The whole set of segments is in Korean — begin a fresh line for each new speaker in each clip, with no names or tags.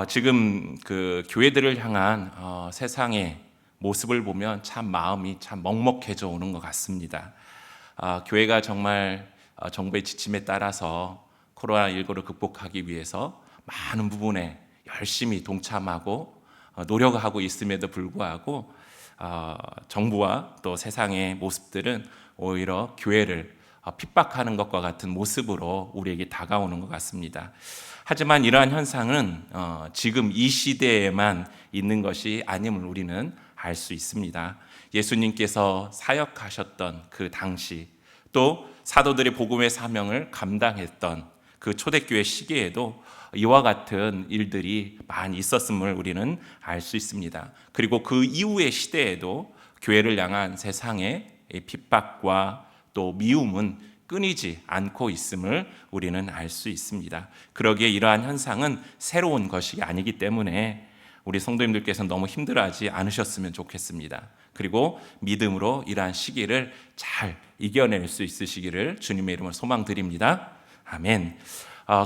지금 그 교회들을 향한 세상의 모습을 보면 참 마음이 참 먹먹해져 오는 것 같습니다. 교회가 정말 정부의 지침에 따라서 코로나19를 극복하기 위해서 많은 부분에 열심히 동참하고 노력하고 있음에도 불구하고 정부와 또 세상의 모습들은 오히려 교회를 핍박하는 것과 같은 모습으로 우리에게 다가오는 것 같습니다. 하지만 이러한 현상은 지금 이 시대에만 있는 것이 아님을 우리는 알 수 있습니다. 예수님께서 사역하셨던 그 당시, 또 사도들의 복음의 사명을 감당했던 그 초대교회 시기에도 이와 같은 일들이 많이 있었음을 우리는 알 수 있습니다. 그리고 그 이후의 시대에도 교회를 향한 세상의 핍박과 또 미움은 끊이지 않고 있음을 우리는 알 수 있습니다. 그러기에 이러한 현상은 새로운 것이 아니기 때문에 우리 성도님들께서는 너무 힘들어하지 않으셨으면 좋겠습니다. 그리고 믿음으로 이러한 시기를 잘 이겨낼 수 있으시기를 주님의 이름으로 소망드립니다. 아멘.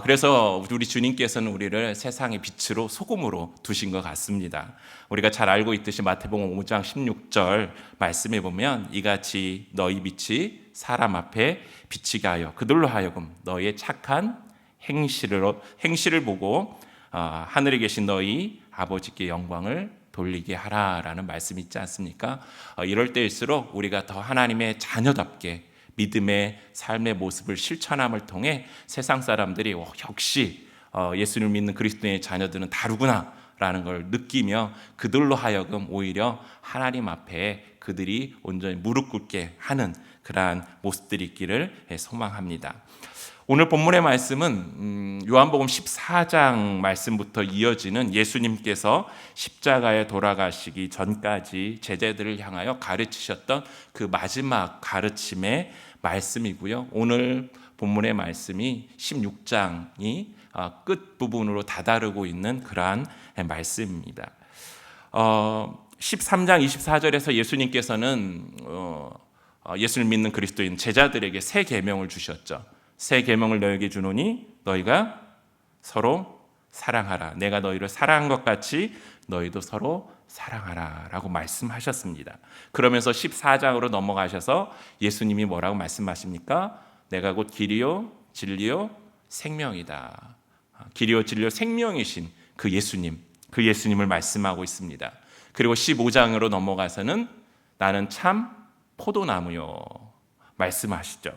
그래서 우리 주님께서는 우리를 세상의 빛으로 소금으로 두신 것 같습니다. 우리가 잘 알고 있듯이 마태복음 5장 16절 말씀에 보면 이같이 너희 빛이 사람 앞에 비치게 하여 그들로 하여금 너희의 착한 행실을 보고 하늘에 계신 너희 아버지께 영광을 돌리게 하라라는 말씀이 있지 않습니까? 이럴 때일수록 우리가 더 하나님의 자녀답게 믿음의 삶의 모습을 실천함을 통해 세상 사람들이 역시 예수를 믿는 그리스도의 자녀들은 다르구나 라는 걸 느끼며 그들로 하여금 오히려 하나님 앞에 그들이 온전히 무릎 꿇게 하는 그러한 모습들이 있기를 소망합니다. 오늘 본문의 말씀은 요한복음 14장 말씀부터 이어지는 예수님께서 십자가에 돌아가시기 전까지 제자들을 향하여 가르치셨던 그 마지막 가르침의 말씀이고요. 오늘 본문의 말씀이 16장이 끝부분으로 다다르고 있는 그러한 말씀입니다. 13장 24절에서 예수님께서는 예수를 믿는 그리스도인 제자들에게 새 계명을 주셨죠. 새 계명을 너에게 주노니 너희가 서로 사랑하라. 내가 너희를 사랑한 것 같이 너희도 서로 사랑하라 라고 말씀하셨습니다. 그러면서 14장으로 넘어가셔서 예수님이 뭐라고 말씀하십니까? 내가 곧 길이요 진리요 생명이다. 길이요 진리요 생명이신 그 예수님을 말씀하고 있습니다. 그리고 15장으로 넘어가서는 나는 참 포도나무요 말씀하시죠.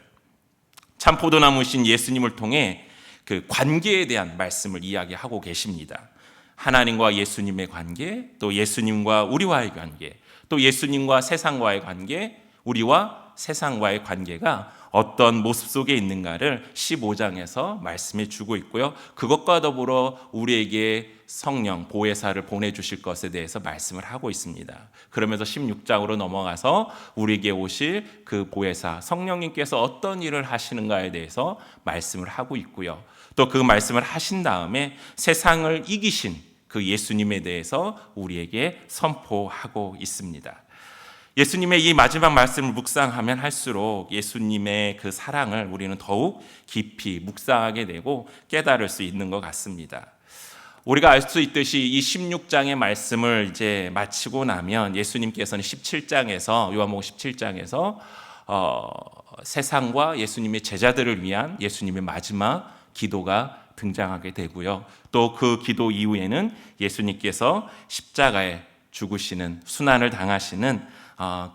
참 포도나무신 예수님을 통해 그 관계에 대한 말씀을 이야기하고 계십니다. 하나님과 예수님의 관계, 또 예수님과 우리와의 관계, 또 예수님과 세상과의 관계, 우리와 세상과의 관계가 어떤 모습 속에 있는가를 15장에서 말씀해 주고 있고요. 그것과 더불어 우리에게 성령, 보혜사를 보내주실 것에 대해서 말씀을 하고 있습니다. 그러면서 16장으로 넘어가서 우리에게 오실 그 보혜사, 성령님께서 어떤 일을 하시는가에 대해서 말씀을 하고 있고요. 또 그 말씀을 하신 다음에 세상을 이기신 그 예수님에 대해서 우리에게 선포하고 있습니다. 예수님의 이 마지막 말씀을 묵상하면 할수록 예수님의 그 사랑을 우리는 더욱 깊이 묵상하게 되고 깨달을 수 있는 것 같습니다. 우리가 알 수 있듯이 이 16장의 말씀을 이제 마치고 나면 예수님께서는 17장에서 요한복음 17장에서 세상과 예수님의 제자들을 위한 예수님의 마지막 기도가 등장하게 되고요. 또 그 기도 이후에는 예수님께서 십자가에 죽으시는 순환을 당하시는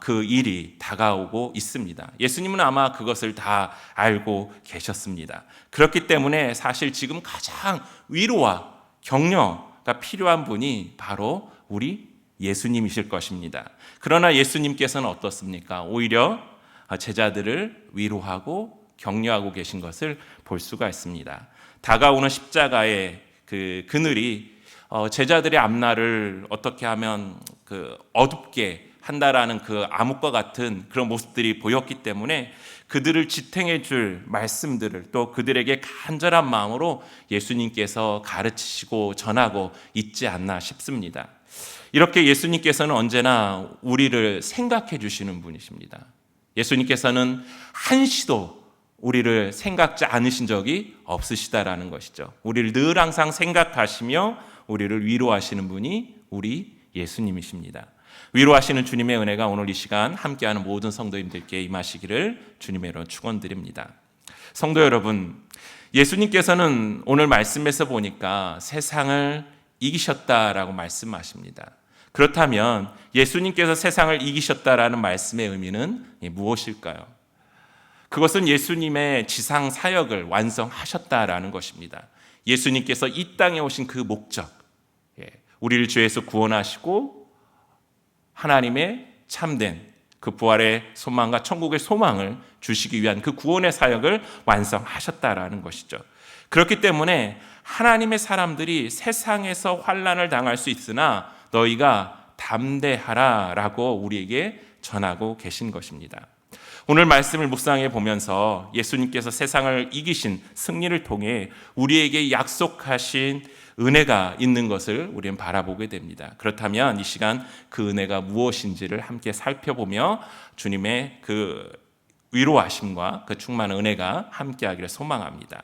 그 일이 다가오고 있습니다. 예수님은 아마 그것을 다 알고 계셨습니다. 그렇기 때문에 사실 지금 가장 위로와 격려가 필요한 분이 바로 우리 예수님이실 것입니다. 그러나 예수님께서는 어떻습니까? 오히려 제자들을 위로하고 격려하고 계신 것을 볼 수가 있습니다. 다가오는 십자가의 그 그늘이 제자들의 앞날을 어떻게 하면 그 어둡게 한다라는 그 암흑과 같은 그런 모습들이 보였기 때문에 그들을 지탱해 줄 말씀들을 또 그들에게 간절한 마음으로 예수님께서 가르치시고 전하고 있지 않나 싶습니다. 이렇게 예수님께서는 언제나 우리를 생각해 주시는 분이십니다. 예수님께서는 한시도 우리를 생각지 않으신 적이 없으시다라는 것이죠. 우리를 늘 항상 생각하시며 우리를 위로하시는 분이 우리 예수님이십니다. 위로하시는 주님의 은혜가 오늘 이 시간 함께하는 모든 성도님들께 임하시기를 주님으로 축원드립니다. 성도 여러분, 예수님께서는 오늘 말씀에서 보니까 세상을 이기셨다라고 말씀하십니다. 그렇다면 예수님께서 세상을 이기셨다라는 말씀의 의미는 무엇일까요? 그것은 예수님의 지상 사역을 완성하셨다라는 것입니다. 예수님께서 이 땅에 오신 그 목적, 우리를 죄에서 구원하시고 하나님의 참된 그 부활의 소망과 천국의 소망을 주시기 위한 그 구원의 사역을 완성하셨다라는 것이죠. 그렇기 때문에 하나님의 사람들이 세상에서 환난을 당할 수 있으나 너희가 담대하라라고 우리에게 전하고 계신 것입니다. 오늘 말씀을 묵상해 보면서 예수님께서 세상을 이기신 승리를 통해 우리에게 약속하신 은혜가 있는 것을 우리는 바라보게 됩니다. 그렇다면 이 시간 그 은혜가 무엇인지를 함께 살펴보며 주님의 그 위로하심과 그 충만한 은혜가 함께하기를 소망합니다.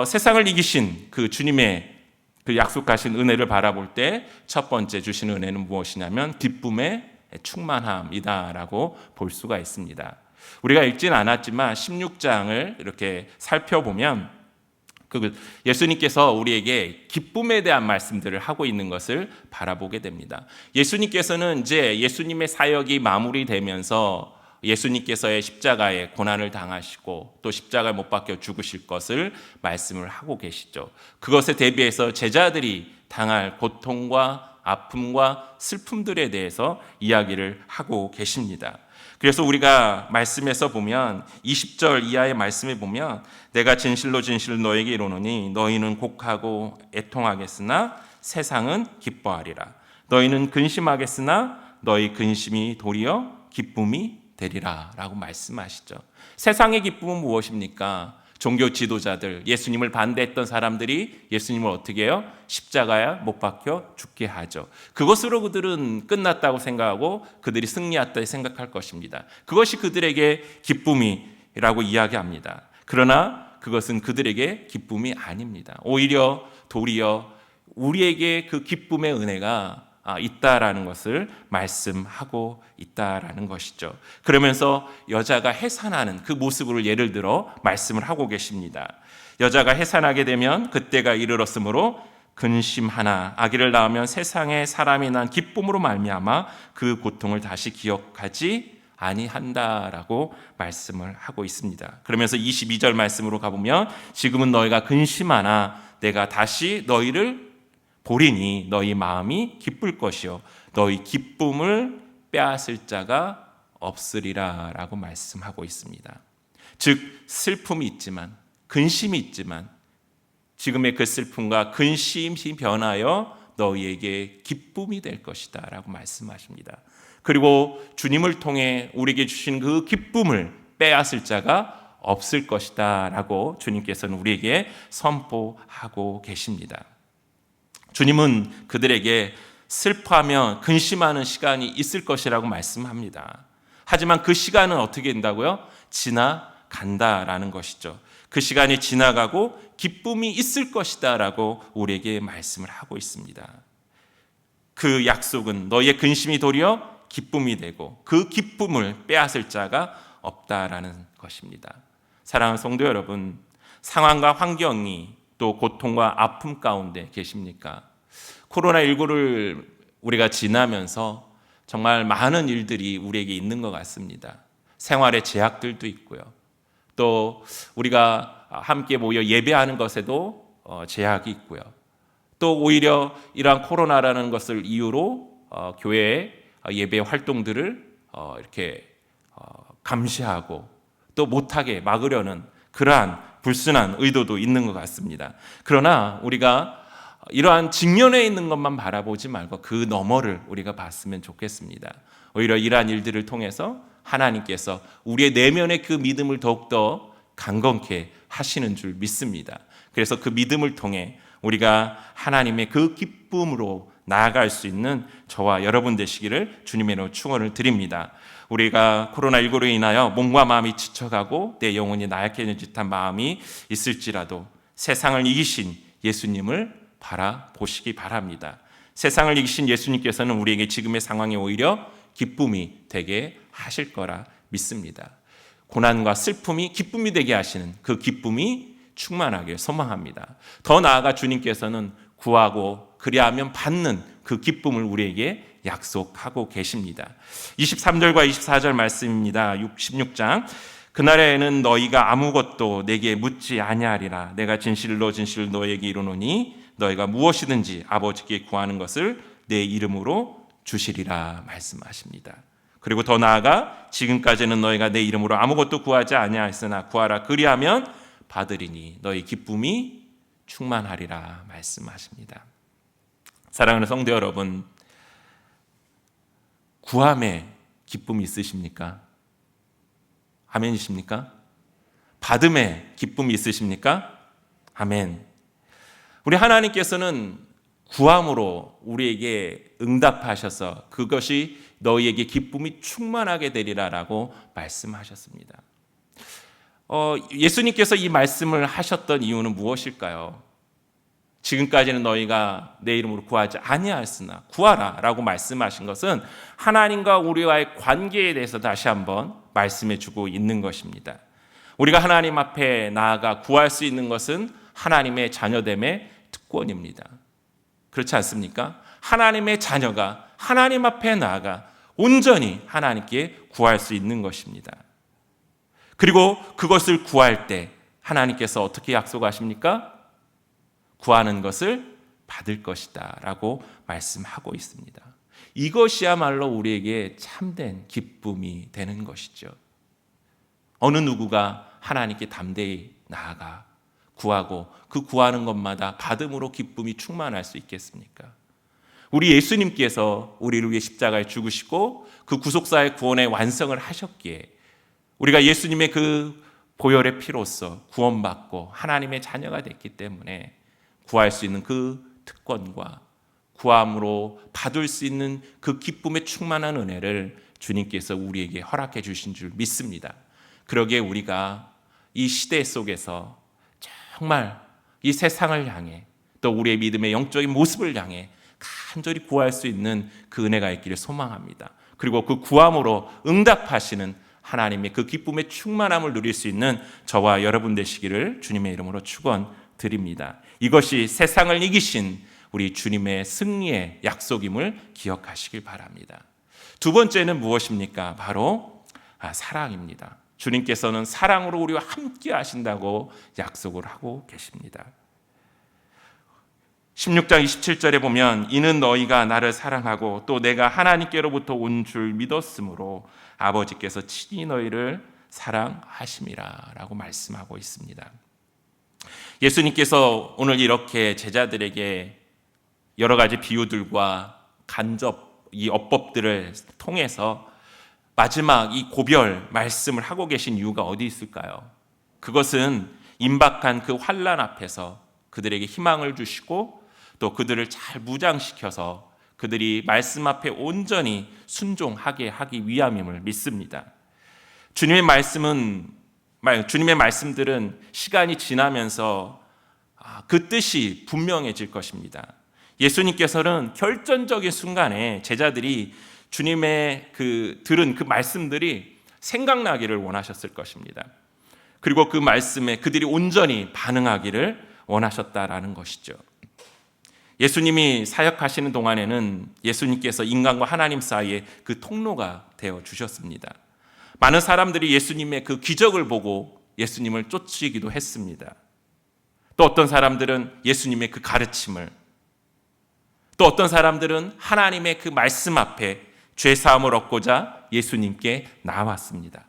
세상을 이기신 그 주님의 그 약속하신 은혜를 바라볼 때 첫 번째 주시는 은혜는 무엇이냐면 기쁨의 충만함이다라고 볼 수가 있습니다. 우리가 읽지는 않았지만 16장을 이렇게 살펴보면 예수님께서 우리에게 기쁨에 대한 말씀들을 하고 있는 것을 바라보게 됩니다. 예수님께서는 이제 예수님의 사역이 마무리되면서 예수님께서의 십자가에 고난을 당하시고 또 십자가에 못 박혀 죽으실 것을 말씀을 하고 계시죠. 그것에 대비해서 제자들이 당할 고통과 아픔과 슬픔들에 대해서 이야기를 하고 계십니다. 그래서 우리가 말씀에서 보면 20절 이하의 말씀에 보면 내가 진실로 진실로 너에게 이르노니 너희는 곡하고 애통하겠으나 세상은 기뻐하리라. 너희는 근심하겠으나 너희 근심이 도리어 기쁨이 되리라 라고 말씀하시죠. 세상의 기쁨은 무엇입니까? 종교 지도자들, 예수님을 반대했던 사람들이 예수님을 어떻게 해요? 십자가에 못 박혀 죽게 하죠. 그것으로 그들은 끝났다고 생각하고 그들이 승리했다 생각할 것입니다. 그것이 그들에게 기쁨이라고 이야기합니다. 그러나 그것은 그들에게 기쁨이 아닙니다. 오히려 도리어 우리에게 그 기쁨의 은혜가 있다라는 것을 말씀하고 있다라는 것이죠. 그러면서 여자가 해산하는 그 모습을 예를 들어 말씀을 하고 계십니다. 여자가 해산하게 되면 그때가 이르렀으므로 근심하나 아기를 낳으면 세상에 사람이 난 기쁨으로 말미암아 그 고통을 다시 기억하지 아니한다라고 말씀을 하고 있습니다. 그러면서 22절 말씀으로 가보면 지금은 너희가 근심하나 내가 다시 너희를 보리니 너희 마음이 기쁠 것이요 너희 기쁨을 빼앗을 자가 없으리라 라고 말씀하고 있습니다. 즉 슬픔이 있지만 근심이 있지만 지금의 그 슬픔과 근심이 변하여 너희에게 기쁨이 될 것이다 라고 말씀하십니다. 그리고 주님을 통해 우리에게 주신 그 기쁨을 빼앗을 자가 없을 것이다 라고 주님께서는 우리에게 선포하고 계십니다. 주님은 그들에게 슬퍼하며 근심하는 시간이 있을 것이라고 말씀합니다. 하지만 그 시간은 어떻게 된다고요? 지나간다라는 것이죠. 그 시간이 지나가고 기쁨이 있을 것이다 라고 우리에게 말씀을 하고 있습니다. 그 약속은 너희의 근심이 도리어 기쁨이 되고 그 기쁨을 빼앗을 자가 없다라는 것입니다. 사랑하는 성도 여러분, 상황과 환경이 또 고통과 아픔 가운데 계십니까? 코로나19를 우리가 지나면서 정말 많은 일들이 우리에게 있는 것 같습니다. 생활의 제약들도 있고요. 또 우리가 함께 모여 예배하는 것에도 제약이 있고요. 또 오히려 이러한 코로나라는 것을 이유로 교회의 예배 활동들을 이렇게 감시하고 또 못하게 막으려는 그러한 불순한 의도도 있는 것 같습니다. 그러나 우리가 이러한 직면에 있는 것만 바라보지 말고 그 너머를 우리가 봤으면 좋겠습니다. 오히려 이러한 일들을 통해서 하나님께서 우리의 내면의 그 믿음을 더욱더 강건케 하시는 줄 믿습니다. 그래서 그 믿음을 통해 우리가 하나님의 그 기쁨으로 나아갈 수 있는 저와 여러분 되시기를 주님의 이름으로 축원을 드립니다. 우리가 코로나19로 인하여 몸과 마음이 지쳐가고 내 영혼이 나약해진 듯한 마음이 있을지라도 세상을 이기신 예수님을 바라보시기 바랍니다. 세상을 이기신 예수님께서는 우리에게 지금의 상황이 오히려 기쁨이 되게 하실 거라 믿습니다. 고난과 슬픔이 기쁨이 되게 하시는 그 기쁨이 충만하길 소망합니다. 더 나아가 주님께서는 구하고 그리하면 받는 그 기쁨을 우리에게 약속하고 계십니다. 23절과 24절 말씀입니다. 16장 그날에는 너희가 아무것도 내게 묻지 아니하리라. 내가 진실로 진실로 너희에게 이르노니 너희가 무엇이든지 아버지께 구하는 것을 내 이름으로 주시리라 말씀하십니다. 그리고 더 나아가 지금까지는 너희가 내 이름으로 아무것도 구하지 아니하였으나 구하라 그리하면 받으리니 너희 기쁨이 충만하리라 말씀하십니다. 사랑하는 성도 여러분, 구함에 기쁨이 있으십니까? 아멘이십니까? 받음에 기쁨이 있으십니까? 아멘. 우리 하나님께서는 구함으로 우리에게 응답하셔서 그것이 너희에게 기쁨이 충만하게 되리라라고 말씀하셨습니다. 예수님께서 이 말씀을 하셨던 이유는 무엇일까요? 지금까지는 너희가 내 이름으로 구하지 아니하였으나 구하라 라고 말씀하신 것은 하나님과 우리와의 관계에 대해서 다시 한번 말씀해 주고 있는 것입니다. 우리가 하나님 앞에 나아가 구할 수 있는 것은 하나님의 자녀됨의 특권입니다. 그렇지 않습니까? 하나님의 자녀가 하나님 앞에 나아가 온전히 하나님께 구할 수 있는 것입니다. 그리고 그것을 구할 때 하나님께서 어떻게 약속하십니까? 구하는 것을 받을 것이다 라고 말씀하고 있습니다. 이것이야말로 우리에게 참된 기쁨이 되는 것이죠. 어느 누구가 하나님께 담대히 나아가 구하고 그 구하는 것마다 받음으로 기쁨이 충만할 수 있겠습니까? 우리 예수님께서 우리를 위해 십자가에 죽으시고 그 구속사의 구원의 완성을 하셨기에 우리가 예수님의 그 보혈의 피로써 구원받고 하나님의 자녀가 됐기 때문에 구할 수 있는 그 특권과 구함으로 받을 수 있는 그 기쁨의 충만한 은혜를 주님께서 우리에게 허락해 주신 줄 믿습니다. 그러기에 우리가 이 시대 속에서 정말 이 세상을 향해 또 우리의 믿음의 영적인 모습을 향해 간절히 구할 수 있는 그 은혜가 있기를 소망합니다. 그리고 그 구함으로 응답하시는 하나님의 그 기쁨의 충만함을 누릴 수 있는 저와 여러분 되시기를 주님의 이름으로 축원드립니다. 이것이 세상을 이기신 우리 주님의 승리의 약속임을 기억하시길 바랍니다. 두 번째는 무엇입니까? 바로 사랑입니다. 주님께서는 사랑으로 우리와 함께 하신다고 약속을 하고 계십니다. 16장 27절에 보면 이는 너희가 나를 사랑하고 또 내가 하나님께로부터 온 줄 믿었으므로 아버지께서 친히 너희를 사랑하심이라 라고 말씀하고 있습니다. 예수님께서 오늘 이렇게 제자들에게 여러 가지 비유들과 간접 이 어법들을 통해서 마지막 이 고별 말씀을 하고 계신 이유가 어디 있을까요? 그것은 임박한 그 환난 앞에서 그들에게 희망을 주시고 또 그들을 잘 무장시켜서 그들이 말씀 앞에 온전히 순종하게 하기 위함임을 믿습니다. 주님의 말씀들은 시간이 지나면서 그 뜻이 분명해질 것입니다. 예수님께서는 결정적인 순간에 제자들이 주님의 들은 그 말씀들이 생각나기를 원하셨을 것입니다. 그리고 그 말씀에 그들이 온전히 반응하기를 원하셨다라는 것이죠. 예수님이 사역하시는 동안에는 예수님께서 인간과 하나님 사이에 그 통로가 되어 주셨습니다. 많은 사람들이 예수님의 그 기적을 보고 예수님을 쫓기도 했습니다. 또 어떤 사람들은 예수님의 그 가르침을, 또 어떤 사람들은 하나님의 그 말씀 앞에 죄 사함을 얻고자 예수님께 나왔습니다.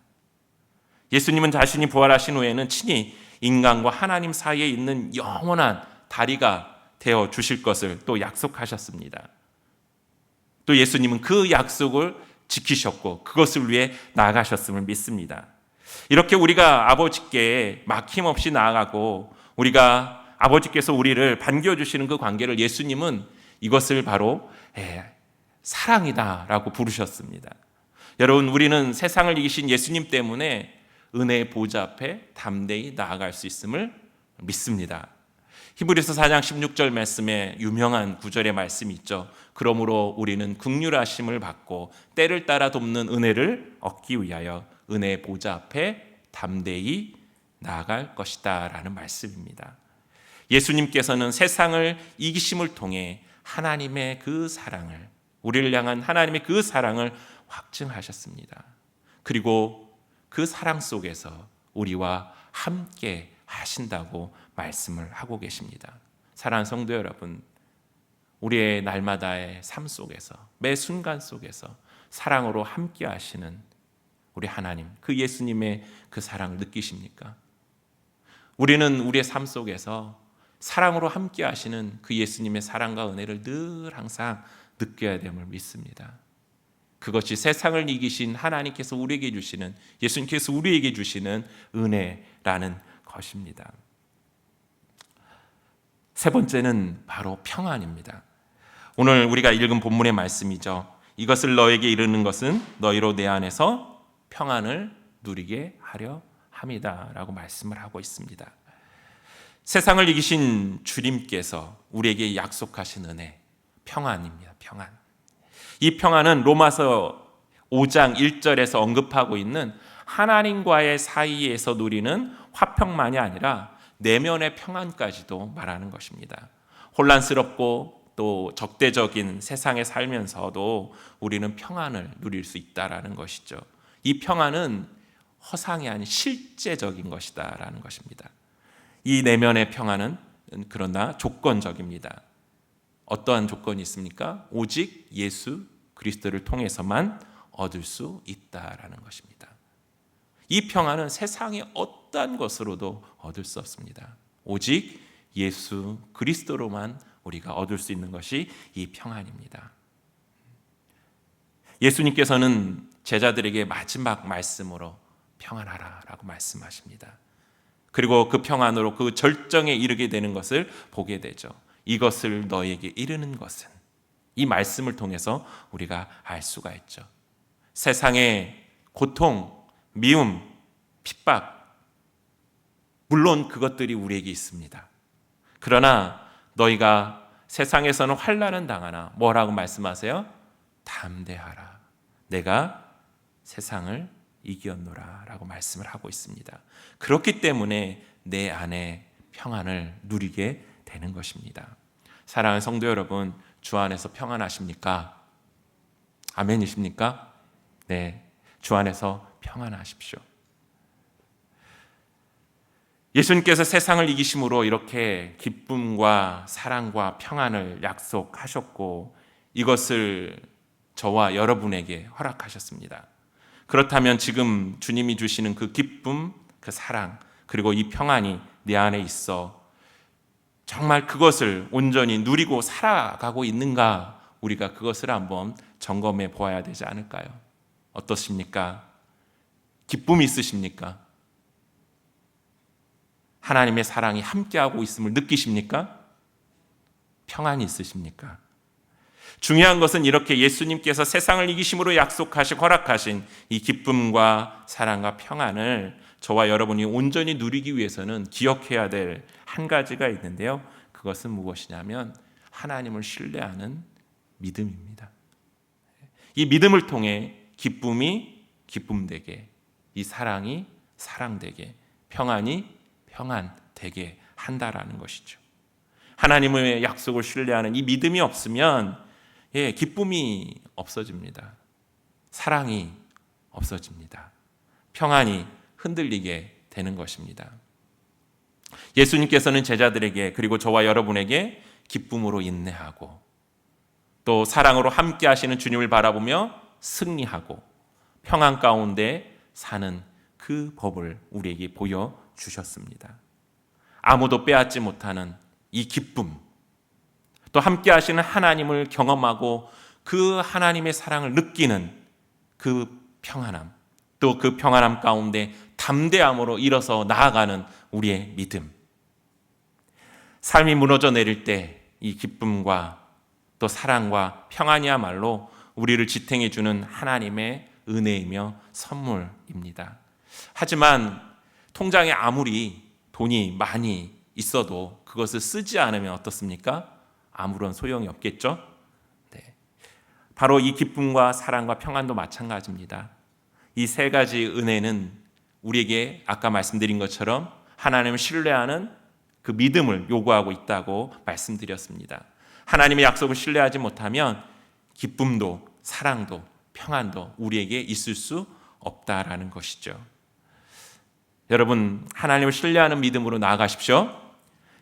예수님은 자신이 부활하신 후에는 친히 인간과 하나님 사이에 있는 영원한 다리가 되어 주실 것을 또 약속하셨습니다. 또 예수님은 그 약속을 지키셨고 그것을 위해 나아가셨음을 믿습니다. 이렇게 우리가 아버지께 막힘없이 나아가고 우리가 아버지께서 우리를 반겨주시는 그 관계를 예수님은 이것을 바로 사랑이다라고 부르셨습니다. 여러분, 우리는 세상을 이기신 예수님 때문에 은혜의 보좌 앞에 담대히 나아갈 수 있음을 믿습니다. 히브리서 4장 16절 말씀에 유명한 구절의 말씀이 있죠. 그러므로 우리는 긍휼하심을 받고 때를 따라 돕는 은혜를 얻기 위하여 은혜의 보좌 앞에 담대히 나아갈 것이다 라는 말씀입니다. 예수님께서는 세상을 이기심을 통해 하나님의 그 사랑을, 우리를 향한 하나님의 그 사랑을 확증하셨습니다. 그리고 그 사랑 속에서 우리와 함께 하신다고 말씀을 하고 계십니다. 사랑하는 성도 여러분, 우리의 날마다의 삶 속에서, 매 순간 속에서 사랑으로 함께 하시는 우리 하나님, 그 예수님의 그 사랑을 느끼십니까? 우리는 우리의 삶 속에서 사랑으로 함께 하시는 그 예수님의 사랑과 은혜를 늘 항상 느껴야 됨을 믿습니다. 그것이 세상을 이기신 하나님께서 우리에게 주시는, 예수님께서 우리에게 주시는 은혜라는 것입니다. 세 번째는 바로 평안입니다. 오늘 우리가 읽은 본문의 말씀이죠. 이것을 너에게 이르는 것은 너희로 내 안에서 평안을 누리게 하려 함이다 라고 말씀을 하고 있습니다. 세상을 이기신 주님께서 우리에게 약속하신 은혜, 평안입니다. 평안. 이 평안은 로마서 5장 1절에서 언급하고 있는 하나님과의 사이에서 누리는 화평만이 아니라 내면의 평안까지도 말하는 것입니다. 혼란스럽고 또 적대적인 세상에 살면서도 우리는 평안을 누릴 수 있다라는 것이죠. 이 평안은 허상이 아닌 실제적인 것이다라는 것입니다. 이 내면의 평안은 그러나 조건적입니다. 어떠한 조건이 있습니까? 오직 예수 그리스도를 통해서만 얻을 수 있다라는 것입니다. 이 평안은 세상의 어떠한 것으로도 얻을 수 없습니다. 오직 예수 그리스도로만 우리가 얻을 수 있는 것이 이 평안입니다. 예수님께서는 제자들에게 마지막 말씀으로 평안하라라고 말씀하십니다. 그리고 그 평안으로 그 절정에 이르게 되는 것을 보게 되죠. 이것을 너에게 이르는 것은, 이 말씀을 통해서 우리가 알 수가 있죠. 세상의 고통, 미움, 핍박, 물론 그것들이 우리에게 있습니다. 그러나 너희가 세상에서는 환난을 당하나 뭐라고 말씀하세요? 담대하라. 내가 세상을 이겼노라 라고 말씀을 하고 있습니다. 그렇기 때문에 내 안에 평안을 누리게 되는 것입니다. 사랑하는 성도 여러분, 주 안에서 평안하십니까? 아멘이십니까? 네, 주 안에서 평안하십시오. 예수님께서 세상을 이기심으로 이렇게 기쁨과 사랑과 평안을 약속하셨고 이것을 저와 여러분에게 허락하셨습니다. 그렇다면 지금 주님이 주시는 그 기쁨, 그 사랑, 그리고 이 평안이 내 안에 있어 정말 그것을 온전히 누리고 살아가고 있는가, 우리가 그것을 한번 점검해 보아야 되지 않을까요? 어떻습니까? 기쁨이 있으십니까? 하나님의 사랑이 함께하고 있음을 느끼십니까? 평안이 있으십니까? 중요한 것은 이렇게 예수님께서 세상을 이기심으로 약속하시고 허락하신 이 기쁨과 사랑과 평안을 저와 여러분이 온전히 누리기 위해서는 기억해야 될 한 가지가 있는데요. 그것은 무엇이냐면 하나님을 신뢰하는 믿음입니다. 이 믿음을 통해 기쁨이 기쁨되게, 이 사랑이 사랑되게, 평안이 평안되게 한다라는 것이죠. 하나님의 약속을 신뢰하는 이 믿음이 없으면 기쁨이 없어집니다. 사랑이 없어집니다. 평안이 흔들리게 되는 것입니다. 예수님께서는 제자들에게 그리고 저와 여러분에게 기쁨으로 인내하고 또 사랑으로 함께 하시는 주님을 바라보며 승리하고 평안 가운데 사는 그 법을 우리에게 보여주셨습니다. 아무도 빼앗지 못하는 이 기쁨, 또 함께 하시는 하나님을 경험하고 그 하나님의 사랑을 느끼는 그 평안함, 또 그 평안함 가운데 담대함으로 일어서 나아가는 우리의 믿음. 삶이 무너져 내릴 때 이 기쁨과 또 사랑과 평안이야말로 우리를 지탱해 주는 하나님의 은혜이며 선물입니다. 하지만 통장에 아무리 돈이 많이 있어도 그것을 쓰지 않으면 어떻습니까? 아무런 소용이 없겠죠? 네. 바로 이 기쁨과 사랑과 평안도 마찬가지입니다. 이 세 가지 은혜는 우리에게 아까 말씀드린 것처럼 하나님을 신뢰하는 그 믿음을 요구하고 있다고 말씀드렸습니다. 하나님의 약속을 신뢰하지 못하면 기쁨도 사랑도 평안도 우리에게 있을 수 없다라는 것이죠. 여러분, 하나님을 신뢰하는 믿음으로 나아가십시오.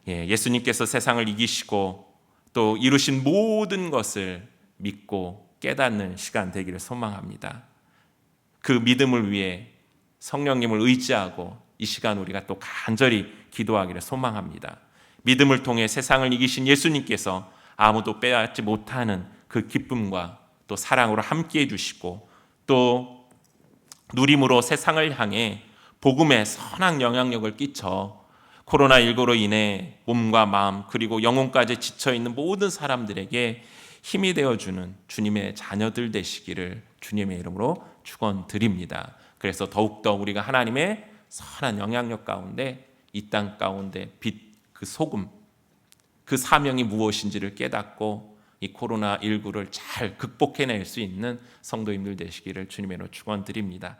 예수님께서 세상을 이기시고 또 이루신 모든 것을 믿고 깨닫는 시간 되기를 소망합니다. 그 믿음을 위해 성령님을 의지하고 이 시간 우리가 또 간절히 기도하기를 소망합니다. 믿음을 통해 세상을 이기신 예수님께서 아무도 빼앗지 못하는 그 기쁨과 또 사랑으로 함께해 주시고 또 누림으로 세상을 향해 복음의 선한 영향력을 끼쳐 코로나19로 인해 몸과 마음 그리고 영혼까지 지쳐있는 모든 사람들에게 힘이 되어주는 주님의 자녀들 되시기를 주님의 이름으로 축원드립니다. 그래서 더욱더 우리가 하나님의 선한 영향력 가운데 이 땅 가운데 빛, 그 소금, 그 사명이 무엇인지를 깨닫고 이 코로나19를 잘 극복해낼 수 있는 성도님들 되시기를 주님의 이름으로 축원드립니다.